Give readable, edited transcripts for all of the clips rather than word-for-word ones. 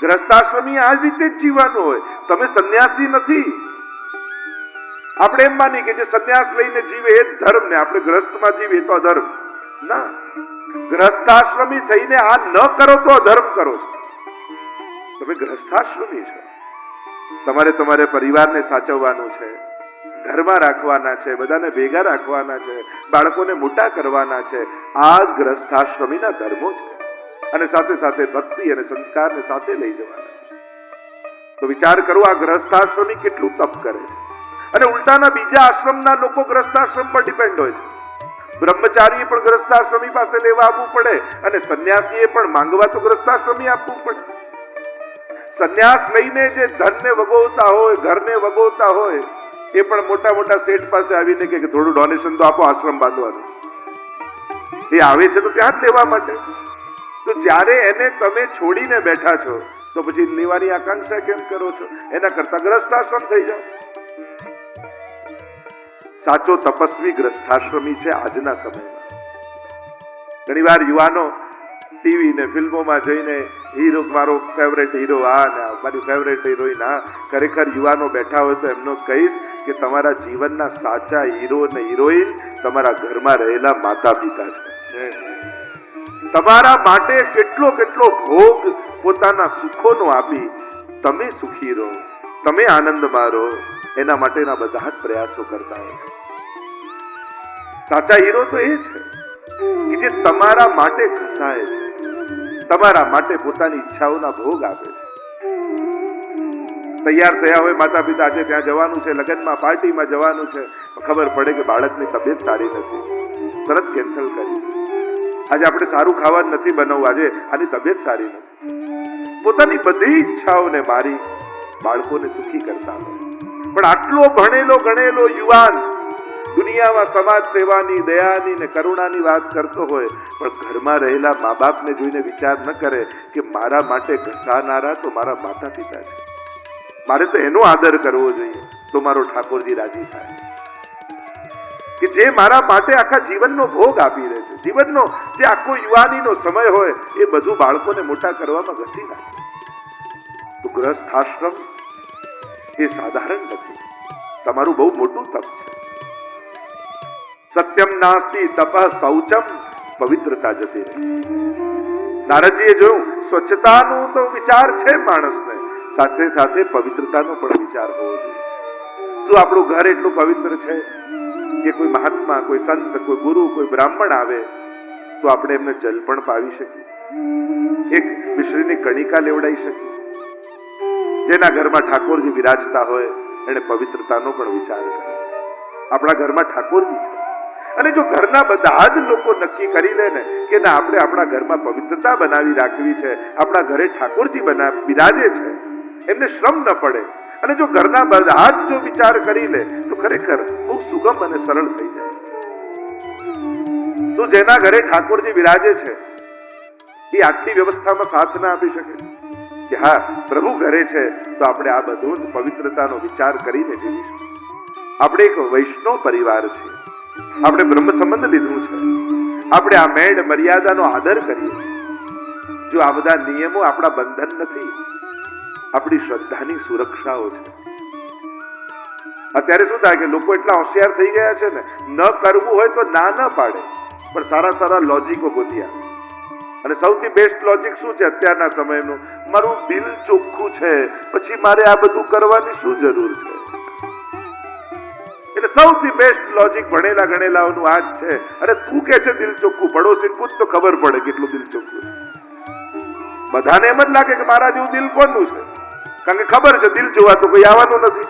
ગ્રસ્તાશ્રમી આ રીતે જ જીવવાનું હોય. તમે સંન્યાસી નથી. આપણે એમ માની કે જે સંન્યાસ લઈને જીવે એ જ ધર્મ ને આપણે ગ્રસ્તમાં જીવે તો અધર્મ. ના, ગ્રસ્તાશ્રમી થઈને આ ન કરો તો અધર્મ કરો. તમે ગ્રસ્તાશ્રમી છો. તમારે પરિવારને સાચવવાનું છે, ઘરમાં રાખવાના છે, બધાને ભેગા રાખવાના છે, બાળકોને મોટા કરવાના છે. આ જ ગ્રસ્તાશ્રમીના ધર્મો છે. અને સાથે સાથે ભક્તિ અને સંસ્કારને સાથે લઈ જવાના છે. તો વિચાર કરો, આ ગ્રસ્તાશ્રમી કેટલું તપ કરે છે. અને ઉલટાના બીજા આશ્રમના લોકો ગ્રસ્તાશ્રમ પર ડિપેન્ડ હોય છે. બ્રહ્મચારીએ પણ ગ્રસ્તાશ્રમી પાસે લેવા આવવું પડે અને સંન્યાસીએ પણ માંગવા તો ગ્રસ્તાશ્રમી આપવું પડે. સંન્યાસ લઈને જે ધનને વગોવતા હોય, ઘરને વગોવતા હોય, એ પણ મોટા મોટા શેઠ પાસે આવીને કે થોડું ડોનેશન તો આપો આશ્રમ બાંધવાનું. એ આવે છે તો ત્યાં જ લેવા માટે. તો જ્યારે એને તમે છોડીને બેઠા છો તો પછી લેવાની આકાંક્ષા કેમ કરો છો? એના કરતા ગ્રસ્તાશ્રમ થઈ જાઓ. સાચો તપસ્વી ગ્રસ્તાશ્રમી છે આજના સમયમાં. ઘણી વાર યુવાનો ટીવી ને ફિલ્મોમાં જઈને હીરો, મારો ફેવરેટ હીરો આ ને મારી ફેવરેટ હિરોઈન આ, ખરેખર યુવાનો બેઠા હોય તો એમનો કહીશ કે તમારા જીવનના સાચા હીરો અને હિરોઈન તમારા ઘરમાં રહેલા માતા પિતા છે. તમારા માટે કેટલો કેટલો ભોગ પોતાના સુખોનો આપી તમે સુખી રહો, તમે આનંદમાં રહો, એના માટેના બધા જ પ્રયાસો કરતા હોય. સાચા હીરો તો એ છે કે જે તમારા માટે ઘસાય છે, તમારા માટે પોતાની ઈચ્છાઓના ભોગ આપે છે. તૈયાર થયા હોય માતા પિતા, આજે ત્યાં જવાનું છે, લગ્નમાં પાર્ટીમાં જવાનું છે, ખબર પડે કે બાળકની તબિયત સારી નથી, તરત કેન્સલ કરી. આજે આપણે સારું ખાવાનું નથી બનાવવું, આજે આની તબિયત સારી નથી. પોતાની બધી ઈચ્છાઓને મારી બાળકોને સુખી કરતા હોય. પણ આટલો ભણેલો ગણેલો યુવાન દુનિયામાં સમાજ સેવાની, દયાની ને કરુણાની વાત કરતો હોય, પણ ઘરમાં રહેલા મા બાપને જોઈને વિચાર ન કરે કે મારા માટે ઘસાનારા તો મારા માતા પિતા છે, મારે તો એનો આદર કરવો જોઈએ તો મારો ઠાકોરજી રાજી થાય. કે જે મારા માટે આખા જીવનનો ભોગ આપી રહે છે, જીવનનો જે આખો યુવાનીનો સમય હોય એ બધું બાળકોને મોટા કરવામાં ઘસી નાખે. તો ગ્રસ્ત આશ્રમ એ સાધારણ નથી, તમારું બહુ મોટું તપ છે. સત્યમ નાસ્તિ તપ શૌચમ, પવિત્રતા જતી રહી. નારદજીએ જોયું સ્વચ્છતાનો તો વિચાર છે માણસને, સાથે સાથે પવિત્રતાનો પણ વિચાર હોવો જોઈએ. શું આપણું ઘર એટલું પવિત્ર છે કે કોઈ મહાત્મા, કોઈ સંત, કોઈ ગુરુ, કોઈ બ્રાહ્મણ આવે તો આપણે એમને જલ પણ પાવી શકીએ, એક મિશ્રીની કણિકા લેવડાવી શકીએ? જેના ઘરમાં ઠાકોરજી વિરાજતા હોય એને પવિત્રતાનો પણ વિચાર કરે. આપણા ઘરમાં ઠાકોરજી છે અને જો ઘરના બધા જ લોકો નક્કી કરી લે ને કે ના, આપણે આપણા ઘરમાં પવિત્રતા બનાવી રાખવી છે, આપણા ઘરે ઠાકોરજી બિરાજે છે, એમને શ્રમ ન પડે, અને જો ઘરના બધા જ જો વિચાર કરી લે તો ખરેખર બહુ સુગમ અને સરળ થઈ જાય. તો જેના ઘરે ઠાકોરજી વિરાજે છે એ આટલી વ્યવસ્થામાં સાથ ના આપી શકે કે હા પ્રભુ ઘરે છે તો આપણે આ બધું જ પવિત્રતાનો વિચાર કરીને જીવીશું. આપણે એક વૈષ્ણવ પરિવાર છીએ, આપણે બ્રહ્મ સંબંધ લીધું છે, આપણે આ મેળ મર્યાદાનો આદર કરીએ છીએ. જો આ બધા નિયમો આપણા બંધન નથી, આપણી શ્રદ્ધાની સુરક્ષાઓ છે. અત્યારે શું થાય કે લોકો એટલા હોશિયાર થઈ ગયા છે ને, ન કરવું હોય તો ના ન પાડે, પણ સારા સારા લોજિકો ગોતી આવે. અને સૌથી બેસ્ટ લોજિક શું છે અત્યારના સમયનું? મારું દિલ ચોખ્ખું છે, પછી મારે આ બધું કરવાની શું જરૂર છે? એટલે સૌથી બેસ્ટ લોજિક ભણેલા ગણેલાઓનું આ જ છે. અરે તું કે છે દિલ ચોખ્ખું, પડોશીને પૂછ તો ખબર પડે કેટલું દિલ ચોખ્ખું છે. બધાને એમ જ લાગે કે મારા જેવું દિલ કોનું છે, કારણ કે ખબર છે દિલ જોવા તો કોઈ આવવાનું નથી.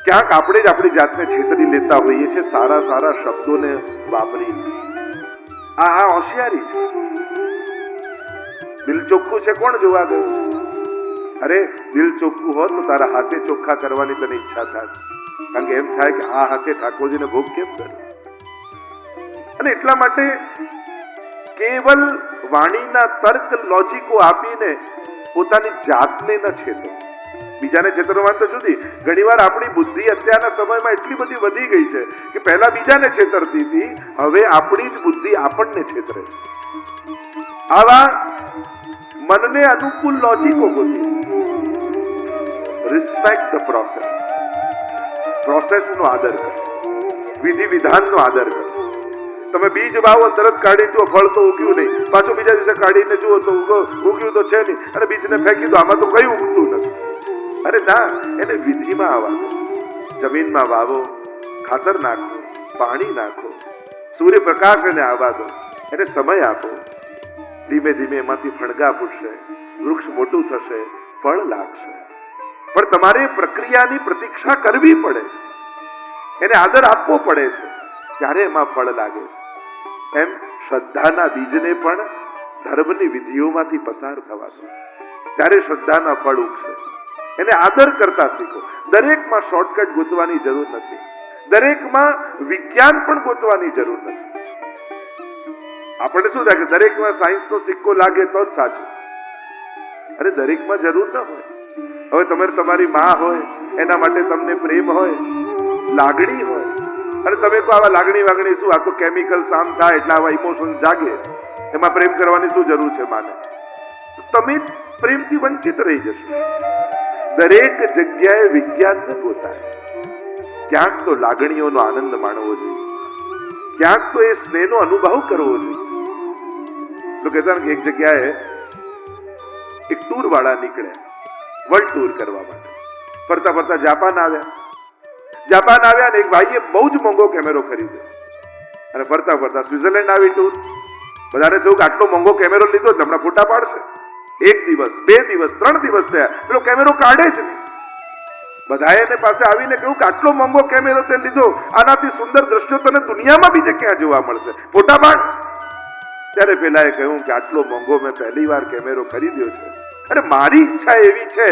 ક્યાંક આપણે જ આપણી જાતને છેતરી લેતા હોઈએ છીએ સારા સારા શબ્દોને વાપરી. આ હોશિયારી છે. દિલ ચોખ્ખું છે કોણ જોવા ગયું છે? અરે દિલ ચોખ્ખું હોત તો તારા હાથે ચોખ્ખા કરવાની તને ઈચ્છા થાય, કારણ કે એમ થાય કે આ હાથે ઠાકોરજીને ભોગ કેમ કરે. અને એટલા માટે કેવલ વાણીના તર્ક લોજિકો આપીને પોતાની જાતને ન છેતરો. બીજાને છેતરવા તો જુદી. ઘણીવાર આપણી બુદ્ધિ અત્યારના સમયમાં એટલી બધી વધી ગઈ છે કે પહેલા બીજાને છેતરતી હતી, હવે આપણી જ બુદ્ધિ આપણને છેતરે. આવા મનને અનુકૂળ લોજિકો ગોતી. રિસ્પેક્ટ ધ પ્રોસેસનો આદર કરો, વિધિ વિધાનનો આદર કરો. તમે બીજ વાવો તરત કાઢી દો, ફળ તો ઉગ્યું નહીં, પાછું બીજા દિવસે કાઢીને જુઓ તો ઉગ્યું તો છે નહીં, અને બીજને ફેંકી દો, આમાં તો કઈ ઉગતું નથી. અરે ના, એને વિધિમાં આવવા દો. જમીનમાં વાવો, ખાતર નાખો, પાણી નાખો, સૂર્યપ્રકાશ એને આવવા દો, એને સમય આપો. ધીમે ધીમે એમાંથી ફણગા ફૂટશે, વૃક્ષ મોટું થશે, ફળ લાગશે. પણ તમારે પ્રક્રિયાની પ્રતીક્ષા કરવી પડે, એને આદર આપવો પડે છે, ત્યારે એમાં ફળ લાગે છે. એમ શ્રદ્ધાના બીજને પણ ધર્મની વિધિઓમાંથી પસાર થવા દો, ત્યારે શ્રદ્ધાના ફળ ઉગશે. એને આદર કરતા શીખો. દરેકમાં શોર્ટકટ ગોતવાની જરૂર નથી, દરેકમાં વિજ્ઞાન પણ ગોતવાની જરૂર નથી. આપણને શું થાય કે દરેકમાં સાયન્સનો સિક્કો લાગે તો જ સાચું. અરે દરેકમાં જરૂર ન હોય. હવે તમે તમારી માં હોય, એના માટે તમને પ્રેમ હોય, લાગણી હોય, અને તમે કહો આવા લાગણી શું, આ તો કેમિકલ આમ થાય એટલે આવા ઇમોશન જાગે, એમાં પ્રેમ કરવાની શું જરૂર છે માને? તમે પ્રેમથી વંચિત રહી જશો. દરેક જગ્યાએ વિજ્ઞાન ન ગોતાય. ક્યાંક તો લાગણીઓનો આનંદ માણવો જોઈએ, ક્યાંક તો એ સ્નેહનો અનુભવ કરવો જોઈએ. તો કહેતા કે એક જગ્યાએ એક ટૂર વાળા નીકળ્યા વર્લ્ડ ટૂર કરવા માટે. ફરતા ફરતા જાપાન આવ્યા ને એક ભાઈએ બહુ જ મોંઘો કેમેરો ખરીદ્યો, અને ફરતા ફરતા સ્વિટરલેન્ડ આવી ટૂર. બધાને થયું કે આટલો મોંઘો કેમેરો લીધો એટલે હમણાં ફોટા પાડશે. 1 દિવસ 2 દિવસ 3 દિવસ થયા, પેલો કેમેરો કાઢે જ નહીં. બધાએ એને પાસે આવીને કહ્યું કે આટલો મોંઘો કેમેરો તે લીધો, આનાથી સુંદર દ્રશ્યો તને દુનિયામાં બીજે ક્યાં જોવા મળશે, ફોટા પાડ. ત્યારે પેલાએ કહ્યું કે આટલો મોંઘો મેં પહેલી વાર કેમેરો ખરીદ્યો છે, અને મારી ઈચ્છા એવી છે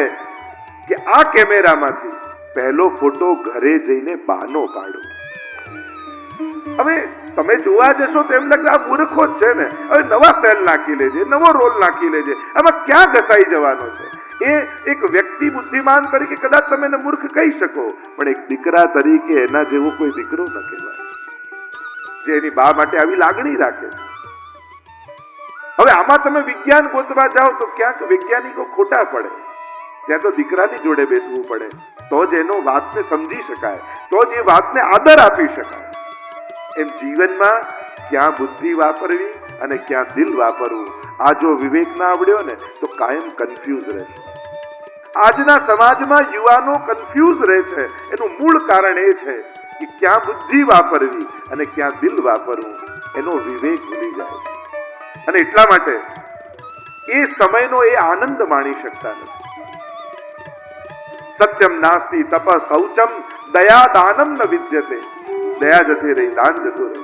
કે આ કેમેરામાંથી પહેલો ફોટો ઘરે જઈને બાનો પાડું. હવે તમે જોવા જશો તો એમ લાગે આ મૂર્ખો જ છે ને, હવે નવા સેલ નાખી લેજે, નવો રોલ નાખી લેજે, આમાં ક્યાં ઘસાઈ જવાનો છે? એ એક વ્યક્તિ બુદ્ધિમાન તરીકે કદાચ તમે એને મૂર્ખ કહી શકો, પણ એક દીકરા તરીકે એના જેવો કોઈ દીકરો ન કહેવાય જે એની બા માટે આવી લાગણી રાખે. હવે આમાં તમે વિજ્ઞાન ગોતવા જાઓ તો ક્યાંક વૈજ્ઞાનિકો ખોટા પડે. ત્યાં તો દીકરાની જોડે બેસવું પડે, તો જ એનો વાતને સમજી શકાય, તો જ એ વાતને આદર આપી શકાય. એમ જીવનમાં ક્યાં બુદ્ધિ વાપરવી અને ક્યાં દિલ વાપરવું, આ જો વિવેક ના આવડ્યો ને તો કાયમ કન્ફ્યુઝ રહેશે. આજના સમાજમાં યુવાનો કન્ફ્યુઝ રહે છે. એનું મૂળ કારણ એ છે કે ક્યાં બુદ્ધિ વાપરવી અને ક્યાં દિલ વાપરવું એનો વિવેક ભૂલી જાય છે, અને એટલા માટે એ સમયનો એ આનંદ માણી શકતા નથી. સત્યમ નાસ્તિ તપ શૌચમ દયા દાનમ ન વિદ્યતે. દયા જતી રહી, દાન જતું રહે.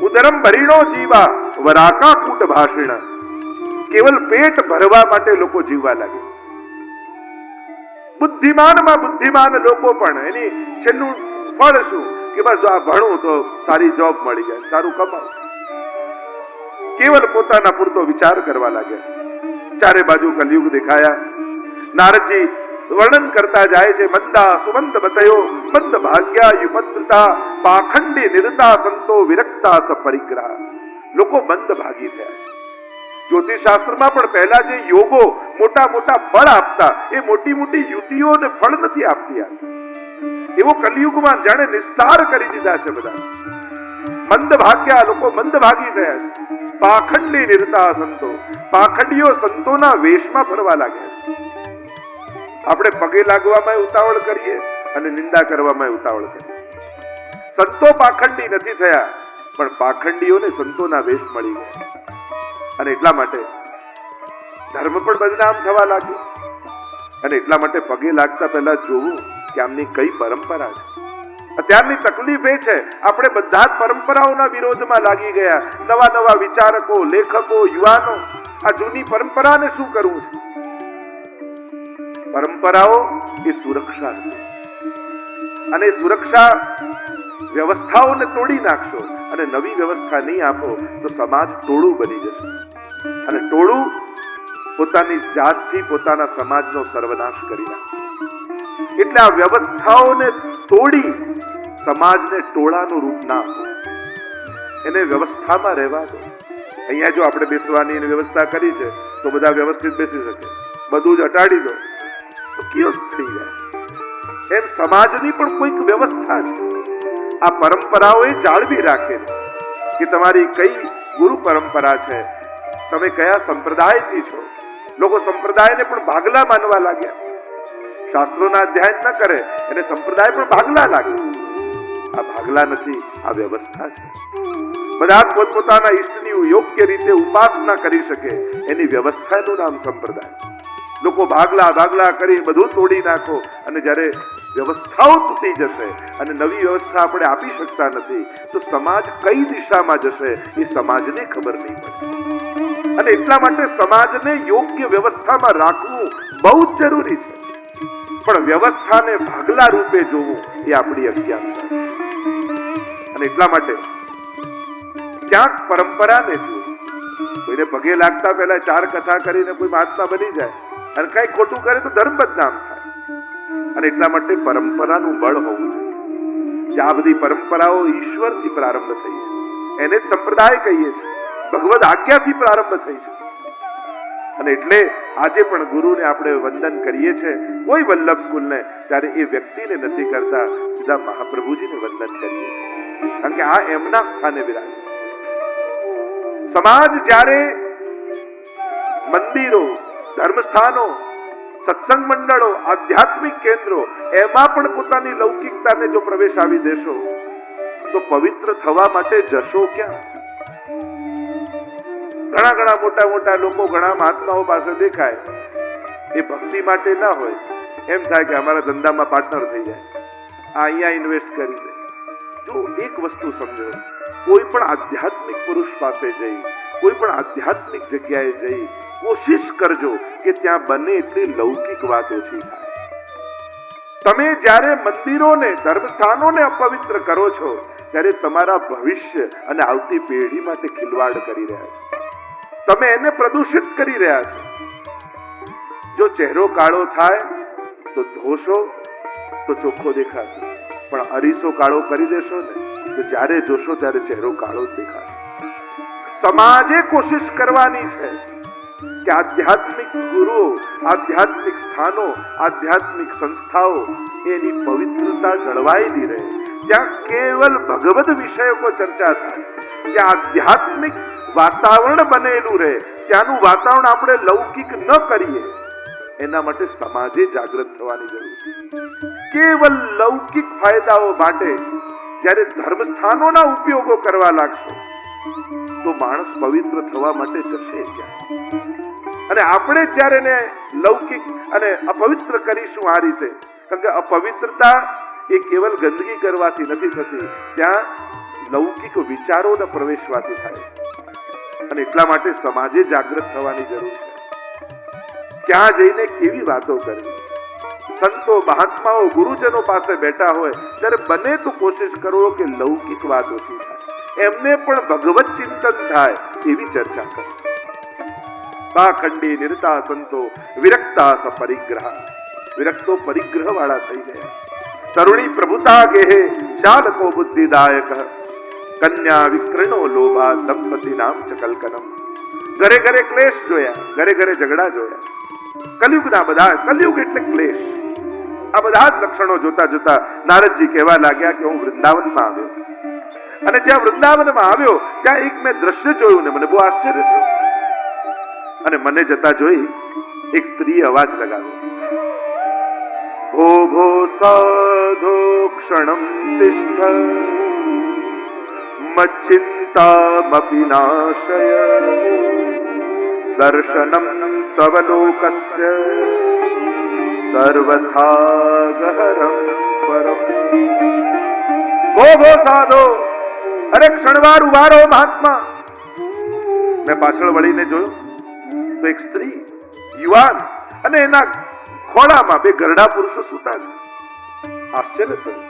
ઉદરમ ભરીણો જીવા વરાકા કૂટ ભાષિણ. કેવલ પેટ ભરવા માટે લોકો જીવવા લાગે. બુદ્ધિમાનમાં બુદ્ધિમાન લોકો પણ એની છેલ્લું ફળ શું કે બસ આ ભણું તો સારી જોબ મળી જાય, સારું કમાવું. કેવલ પોતાના પૂરતો વિચાર કરવા લાગ્યા. ચારે બાજુ કલયુગ દેખાયા. નારદજી વર્ણન કરતા જાય છે. મંદા સુમંત બતયો મંદ ભાગ્યા યુપદ્રતા પાખંડી નિરતા સંતો વિરક્તા સપરિગ્રહ. લોકો મંદ ભાગી થયા. જ્યોતિષ શાસ્ત્રમાં પણ પહેલા જે યોગો મોટા મોટા ફળ આપતા, એ મોટી મોટી યુતિઓને ફળ નથી આપતી. એવો કલયુગમાં જાણે નિસ્સાર કરી દીધા છે બધા. મંદ ભાગ્યા, લોકો મંદ ભાગી થયા છે. પાખંડી નિરતા સંતો, પાખંડીઓ સંતોના વેશમાં ફરવા લાગ્યા. આપણે પગે લાગવામાં ઉતાવળ કરીએ અને નિંદા કરવામાં ઉતાવળ કરીએ. સંતો પાખંડી નથી થયા, પણ પાખંડીઓને સંતોના વેશ મળી ગયા, અને એટલા માટે ધર્મ પણ બદનામ થવા લાગ્યો. અને એટલા માટે પગે લાગતા પહેલા જોવું કે આમની કઈ પરંપરા છે. અત્યારની તકલીફ એ છે, આપણે બધા જ પરંપરાઓના વિરોધમાં લાગી ગયા. નવા નવા વિચારકો, લેખકો, યુવાનો આ જૂની પરંપરાને શું કરવું છે? પરંપરાઓ એ સુરક્ષા છે, અને સુરક્ષા વ્યવસ્થાઓને તોડી નાખશો અને નવી વ્યવસ્થા નહીં આપો તો સમાજ ટોળું બની જશે, અને ટોળું પોતાની જાતથી પોતાના સમાજનો સર્વનાશ કરી નાખશે. એટલે આ વ્યવસ્થાઓને તોડી સમાજને ટોળાનું રૂપ ના આપો, એને વ્યવસ્થામાં રહેવા દો. અહીંયા જો આપણે બેસવાની વ્યવસ્થા કરી છે તો બધા વ્યવસ્થિત બેસી શકે. બધું જ હટાડી દો તો કિયોસ થઈ જાય. એમ સમાજની પણ કોઈક વ્યવસ્થા છે. આ પરંપરાઓએ જાળવી રાખે કે તમારી કઈ ગુરુ પરંપરા છે, તમે કયા સંપ્રદાયથી છો. લોકો સંપ્રદાયને પણ ભાગલા માનવા લાગ્યા. શાસ્ત્રોના અધ્યયન ન કરે એને સંપ્રદાય પણ ભાગલા લાગે. આ ભાગલા નથી, આ વ્યવસ્થા છે. બધા પોતપોતાના ઈષ્ટની યોગ્ય રીતે ઉપાસના કરી શકે એની વ્યવસ્થાનું નામ સંપ્રદાય. લોકો ભાગલા કરી બધું તોડી નાખો અને જ્યારે વ્યવસ્થાઓ તૂટી જશે અને નવી વ્યવસ્થા આપણે આપી શકતા નથી તો સમાજ કઈ દિશામાં જશે એ સમાજને ખબર નહીં પડે. અને એટલા માટે સમાજને યોગ્ય વ્યવસ્થામાં રાખવું બહુ જ જરૂરી છે. પણ વ્યવસ્થાને ભાગલા રૂપે જોવું એ આપણી અજ્ઞાનતા છે. અને એટલા માટે ક્યાંક પરંપરાને જોવું. કોઈને પગે લાગતા પહેલા 4 કથા કરીને કોઈ મહાત્મા બની જાય અને કઈ ખોટું કરે તો ધર્મ બદનામ થાય. અને એટલા માટે પરંપરાનું બળ હોવું જોઈએ. આ બધી પરંપરાઓ ઈશ્વરથી પ્રારંભ થઈ છે, એને જ સંપ્રદાય કહીએ છીએ. ભગવદ આજ્ઞાથી પ્રારંભ થઈ છે. અને એટલે આજે પણ ગુરુને આપણે વંદન કરીએ છીએ, કોઈ વલ્લભ કુલને, ત્યારે એ વ્યક્તિને નથી કરતા, સીધા મહાપ્રભુજીને વંદન કરીએ છીએ. કારણ કે આ એમના સ્થાને વિરાજે. સમાજ જ્યારે મંદિરો, ધર્મસ્થાનો, સત્સંગ મંડળો, આધ્યાત્મિક કેન્દ્રો એમાં પણ પોતાની લૌકિકતાને જો પ્રવેશ આવી દેશો તો પવિત્ર થવા માટે જશો ક્યાં? ઘણા મોટા લોકો, ઘણા મહાત્માઓ પાસે દેખાય, એ ભક્તિ માટે ના હોય. એમ થાય કે અમારા ધંધામાં પાર્ટનર થઈ જાય, આ અહીંયા ઇન્વેસ્ટ કરી દે. જો એક વસ્તુ સમજો, કોઈ પણ આધ્યાત્મિક પુરુષ પાસે જઈ, કોઈ પણ આધ્યાત્મિક જગ્યાએ જઈ કોશિશ કરજો કે ત્યાં બને એટલી લૌકિક વાત ઓછી થાય. તમે જ્યારે મંદિરોને, ધર્મસ્થાનોને અપવિત્ર કરો છો ત્યારે તમારા ભવિષ્ય અને આવતી પેઢી માટે ખિલવાડ કરી રહ્યા છો. તમે એને પ્રદૂષિત કરી રહ્યા છો. જો ચહેરો કાળો થાય તો ધોશો તો ચોખ્ખો દેખાશે, પણ અરીસો કાળો કરી દેશો ને તો જ્યારે જોશો ત્યારે ચહેરો કાળો જ દેખાશે. સમાજે કોશિશ કરવાની છે કે આધ્યાત્મિક ગુરુઓ, આધ્યાત્મિક સ્થાનો, આધ્યાત્મિક સંસ્થાઓ એની પવિત્રતા જળવાયેલી રહે. ત્યાં કેવલ ભગવદ વિષયો પર ચર્ચા થાય, ત્યાં આધ્યાત્મિક વાતાવરણ બનેલું રહે, ત્યાંનું વાતાવરણ આપણે લૌકિક ન કરીએ. એના માટે સમાજે જાગૃત થવાની જરૂર છે. કેવલ લૌકિક ફાયદાઓ માટે જ્યારે ધર્મસ્થાનોના ઉપયોગો કરવા લાગશો તો માણસ પવિત્ર થવા માટે જશે ક્યાં? અને આપણે જ્યારે એને લૌકિક અને અપવિત્ર કરીશું આ રીતે, કારણ કે અપવિત્રતા એ કેવલ ગંદકી કરવાથી નથી થતી, ત્યાં લૌકિક વિચારોના પ્રવેશવાથી થાય. અને એટલા માટે સમાજે જાગૃત થવાની જરૂર છે. ક્યાં જઈને કેવી વાતો કરવી. સંતો, મહાત્માઓ, ગુરુજનો પાસે બેઠા હોય ત્યારે બને તો કોશિશ કરો કે લૌકિક વાત ઓછી થાય, એમને પણ ભગવત ચિંતન થાય એવી ચર્ચા કરો. પાખંડી નિરતા સંતો વિરક્તા સપરિગ્રહ, વિરક્તો પરિગ્રહ વાળા થઈ ગયા. તરુણી પ્રભુતા ગેહે ચાલકો બુદ્ધિદાયક, કન્યા વિકૃણો લોભા દંપતિ નામ ચકલકનમ. ઘરે ઘરે ક્લેશ જોયા, ઘરે ઘરે ઝઘડા જોયા. કલયુગના બધા, કલયુગ એટલે ક્લેશ. આ બધા જ લક્ષણો જોતા જોતા નારદજી કહેવા લાગ્યા કે હું વૃંદાવનમાં આવ્યો, અને જ્યાં વૃંદાવનમાં આવ્યો ત્યાં એક મેં દ્રશ્ય જોયું ને મને બહુ આશ્ચર્ય થયું. અને મને જતા જોઈ એક સ્ત્રીએ અવાજ લગાવ્યો, ભો ભો સાધો ક્ષણમ તિષ્ઠ મચ્ચિંતામપી નાશય દર્શનમ તવ લોકસ્ય સર્વથા ગહરમ પરમ. ભો સાધો, અરે ક્ષણવાર ઉભા રહો મહાત્મા. મેં પાછળ વળીને જોયું તો એક સ્ત્રી, યુવાન, અને એના ખોળામાં 2 ગરડા પુરુષો સૂતા છે. આશ્ચર્ય થયું,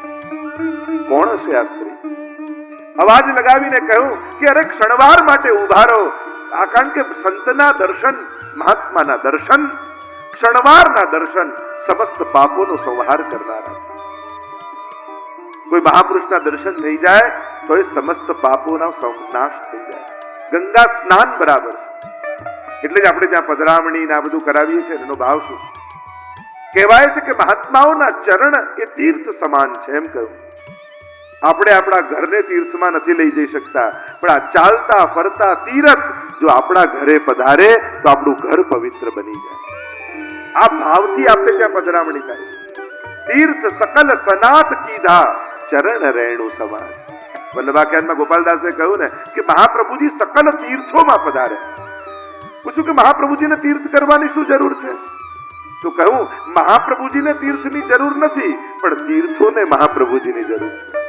કોણ હશે આ સ્ત્રી? અવાજ લગાવીને કહ્યું કે અરે ક્ષણવાર માટે ઉભા રહો. કારણ કે સંતના દર્શન, મહાત્માના દર્શન, ક્ષણવારના દર્શન સમસ્ત પાપોનો સંહાર કરનારા છે. કોઈ મહાપુરુષના દર્શન થઈ જાય તો એ સમસ્ત પાપોનો નાશ થઈ જાય. ગંગા સ્નાન બરાબર છે. એટલે જ આપણે ત્યાં પધરામણી ને આ બધું કરાવીએ છીએ. એનો ભાવ શું? કહેવાય છે કે મહાત્માઓના ચરણ એ તીર્થ સમાન છે. એમ કહ્યું. આપણે આપણા ઘરને તીર્થમાં નથી લઈ જઈ શકતા, પણ આ ચાલતા ફરતા તીર્થ જો આપણા ઘરે પધારે તો આપણું ઘર પવિત્ર બની જાય. આ ભાવથી આપણે ત્યાં પધરામણી થાય. તીર્થ સકલ સનાથ કીધા ચરણ રેણુ સમાજ. વલ્લભાખ્યાનમાં ગોપાલદાસે કહ્યું ને કે મહાપ્રભુજી સકલ તીર્થોમાં પધારે. પૂછ્યું કે મહાપ્રભુજીને તીર્થ કરવાની શું જરૂર છે? તો કહ્યું મહાપ્રભુજીને તીર્થની જરૂર નથી, પણ તીર્થોને મહાપ્રભુજીની જરૂર છે.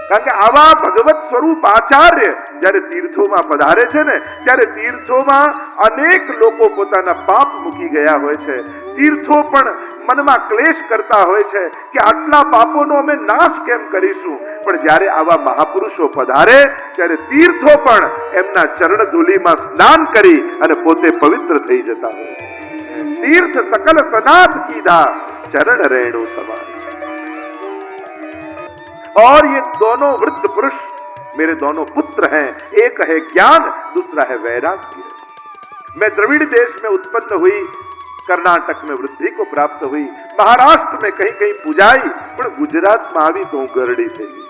કારણ કે આવા ભગવત સ્વરૂપ આચાર્ય જ્યારે તીર્થોમાં પધારે છે ને, ત્યારે તીર્થોમાં અનેક લોકો પોતાના પાપ મૂકી ગયા હોય છે. તીર્થો પણ મનમાં ક્લેશ કરતા હોય છે કે આટલા પાપોનો અમે નાશ કેમ કરીશું, પણ જ્યારે આવા મહાપુરુષો પધારે ત્યારે તીર્થો પણ એમના ચરણ ધૂલીમાં સ્નાન કરી અને પોતે પવિત્ર થઈ જતા હોય. तीर्थ सकल सनाथ कीधा चरण रेणु समान. और ये दोनों वृद्ध पुरुष मेरे दोनों पुत्र हैं. एक है ज्ञान, दूसरा है वैराग्य. मैं द्रविड़ देश में उत्पन्न हुई, कर्नाटक में वृद्धि को प्राप्त हुई, महाराष्ट्र में कहीं कहीं पूजाई, પણ ગુજરાતમાં આવી તો હું ગરડી થઈ ગઈ.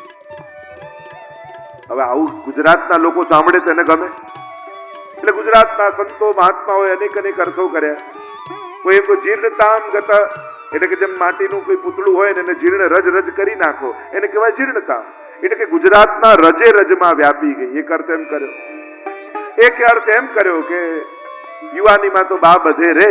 હવે આવું ગુજરાતના લોકો સાંભળે તેને ગમે? એટલે ગુજરાતના સંતો મહાત્માઓએ અનેક અનેક અર્થો કર્યા. કોઈ જીર્ણતામ ગત, એટલે કે જેમ માટીનું કોઈ પૂતળું હોય ને એને જીર્ણ રજ રજ કરી નાખો એને કહેવાય જીર્ણતામ. એટલે કે ગુજરાતના રજે રજમાં વ્યાપી ગઈ. એક અર્થ એમ કર્યો. એક અર્થ એમ કર્યો કે યુવાનીમાં તો બા બધે રે,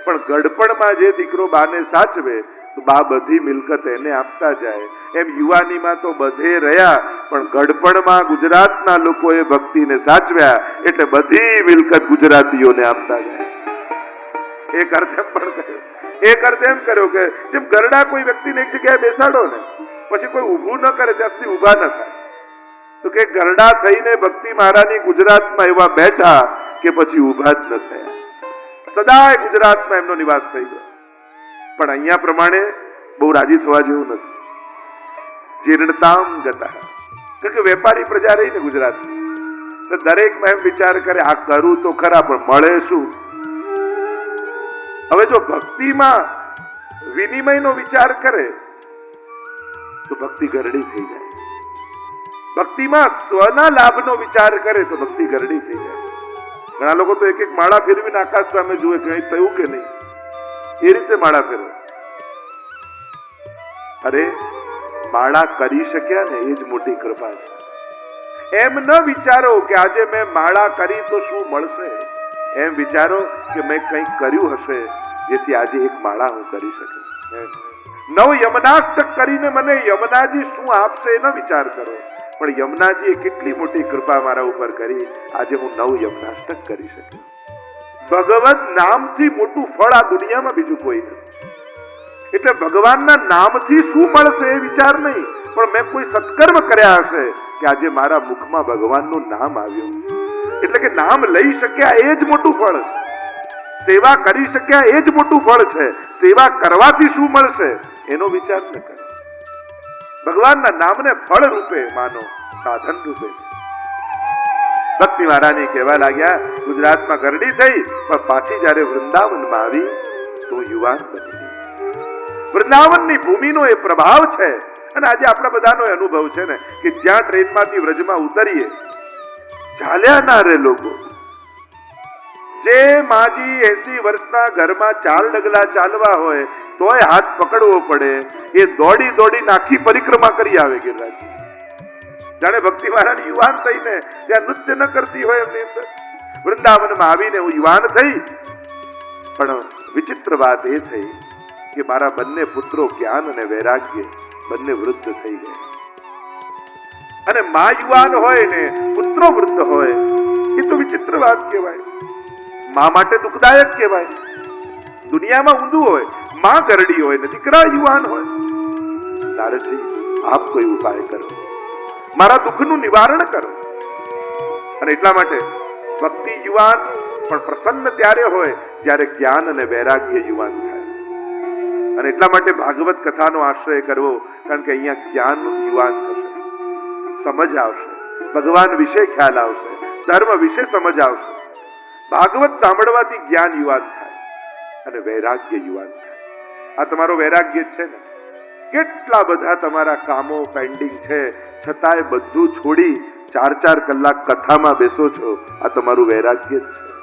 પણ ગડપણમાં જે દીકરો બાને સાચવે તો બા બધી મિલકત એને આપતા જાય. એમ યુવાનીમાં તો બધે રહ્યા, પણ ગડપણમાં ગુજરાતના લોકોએ ભક્તિને સાચવ્યા એટલે બધી મિલકત ગુજરાતીઓને આપતા જાય. એક અર્થ એમ પણ કર્યો. એક અર્થ એમ કર્યો કે જેમ ગરડા કોઈ વ્યક્તિને એક જગ્યાએ બેસાડો ને, પછી કોઈ ઊભું ન કરે ત્યાં સુધી ઊભા ન થાય, તો કે ગરડા થઈને ભક્તિ મહારાની ગુજરાતમાં એવા બેઠા કે પછી ઊભા જ ન થયા. સદાય ગુજરાતમાં એમનો નિવાસ થઈ ગયો. પણ અહીંયા પ્રમાણે બહુ રાજી થવા જેવું નથી. જીર્ણતામ ગતા, કારણ કે વેપારી પ્રજા રહી ને ગુજરાતની, તો દરેકમાં એમ વિચાર કરે આ કરું તો ખરા પણ મળે શું? હવે જો ભક્તિમાં વિનિમયનો વિચાર કરે તો ભક્તિ ગરડી થઈ જાય. ભક્તિમાં સ્વના લાભનો વિચાર કરે તો ભક્તિ ગરડી થઈ જાય. ઘણા લોકો તો એક એક માળા ફેરવીને આકાશ સામે જુએ કે અહીં થયું કે નહીં, એ રીતે માળા ફેરવે. અરે માળા કરી શક્યા ને એ જ મોટી કૃપા છે. એમ ન વિચારો કે આજે મેં માળા કરી તો શું મળશે, એમ વિચારો કે મેં કંઈક કર્યું હશે જેથી આજે એક માળા હું કરી શકું. નવ યમનાષ્ટક કરીને મને યમનાજી શું આપશે એ ન વિચાર કરો, પણ યમનાજીએ કેટલી મોટી કૃપા મારા ઉપર કરી, આજે હું નવ યમનાષ્ટક કરી શક્યો. ભગવત નામથી મોટું ફળ આ દુનિયામાં બીજું કોઈ નથી. એટલે ભગવાનના નામથી શું મળશે એ વિચાર નહીં, પણ મેં કોઈ સત્કર્મ કર્યા હશે કે આજે મારા મુખમાં ભગવાનનું નામ આવ્યું. એટલે કે નામ લઈ શક્યા એ જ મોટું ફળ છે. સેવા કરી શક્યા એ જ મોટું ફળ છે. સેવા કરવાથી શું મળશે એનો વિચાર ન કરો. ભગવાનના નામને ફળ રૂપે માનો, સાધન રૂપે. ભક્તિ મહારાની કહેવા લાગ્યા ગુજરાતમાં ગરડી થઈ, પણ પાછી જયારે વૃંદાવનમાં આવી તો યુવાન બની. વૃંદાવનની ભૂમિનો એ પ્રભાવ છે. અને આજે આપણા બધાનો અનુભવ છે ને કે જ્યાં ટ્રેનમાંથી વ્રજમાં ઉતરીએ ચાલ્યા ના રે લોકો. જે માજી 80 વર્ષના ઘરમાં 4 ડગલા ચાલવા હોય તોય હાથ પકડવો પડે, એ દોડી દોડી આખી પરિક્રમા કરી આવે ગિરરાજી. જાણે ભક્તિ મહારાની યુવાન થઈને ત્યાં નૃત્ય ન કરતી હોય એમની અંદર. વૃંદાવનમાં આવીને હું યુવાન થઈ, પણ વિચિત્ર વાત એ થઈ કે મારા બંને પુત્રો જ્ઞાન અને વૈરાગ્ય બંને વૃદ્ધ થઈ ગયા. અને મા યુવાન હોય ને પુત્રો વૃદ્ધ હોય એ તો વિચિત્ર વાત કહેવાય. મા માટે દુઃખદાયક કહેવાય. દુનિયામાં ઊંધું હોય, મા ગરડી હોય ને દીકરા યુવાન હોય. નારદજી આપ કોઈ ઉપાય કરો, મારા દુઃખનું નિવારણ કરો. અને એટલા માટે ભક્તિ યુવાન પણ પ્રસન્ન ત્યારે હોય જ્યારે જ્ઞાન અને વૈરાગ્ય યુવાન થાય. અને એટલા માટે ભાગવત કથાનો આશ્રય કરવો, કારણ કે અહીંયા જ્ઞાન યુવાન થશે, સમજ આવશે, ભગવાન વિશે ખ્યાલ આવશે, ધર્મ વિશે સમજ આવશે. ભાગવત સાંભળવાથી જ્ઞાન યુવાન થાય અને વૈરાગ્ય યુવાન થાય. આ તમારો વૈરાગ્ય જ છે ને. કેટલા બધા તમારા કામો પેન્ડિંગ છે, છતાંય બધું છોડી 4-4 કલાક કથામાં બેસો છો. આ તમારું વૈરાગ્ય જ છે.